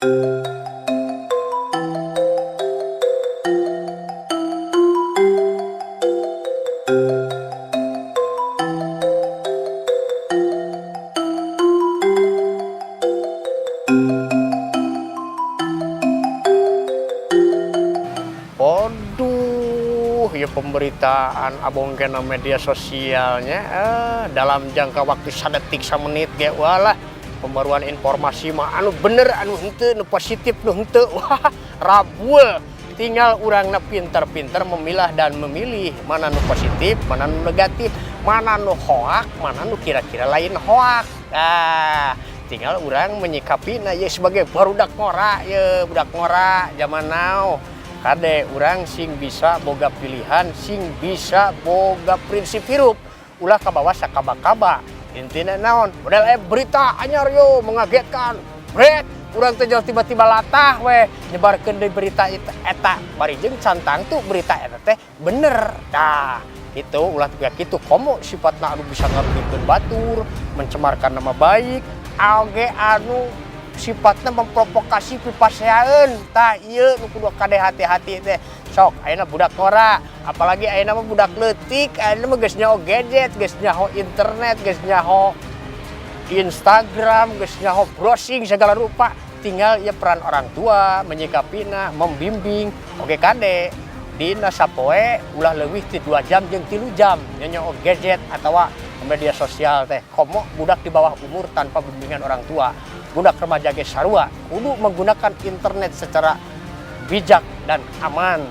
Waduh, ya pemberitaan abong kena media sosialnya dalam jangka waktu sadetik samenit ge walah pembaruan informasi mah anu bener anu henteu nu positif nu henteu wah rabul tinggal urangna pinter-pinter memilah dan memilih mana nu positif mana nu negatif mana nu hoak mana nu kira-kira lain hoak tinggal urang menyikapinya ya sebagai barudak ngora ya budak ngora zaman now kade urang sing bisa boga pilihan sing bisa boga prinsip hirup ulah kabawa sakaba-kaba intina naon model berita anyar yo mengagetkan bret urang teh tiba-tiba latah we nyebarkeun deui berita eta bari jeung cantang tuh berita eta teh bener tah itu ulah kayak kitu komo sifatna anu bisa ngarugikeun batur mencemarkan nama baik oge anu sifatnya memprovokasi pipaseaeun tah ieu nu kudu kade hati-hati teh sok ayeuna budak ngora apalagi ayeuna mah budak leutik ayeuna mah geus nyaho gadget geus nyaho internet geus nyaho Instagram geus nyaho browsing segala rupa tinggal ya peran orang tua menyikapina membimbing oge kade dina sapoe ulah leuwih ti 2 jam jeung 3 jam nyaho gadget atawa media sosial teh komo budak di bawah umur tanpa bimbingan orang tua budak remaja ge sarua kudu menggunakan internet secara bijak dan aman.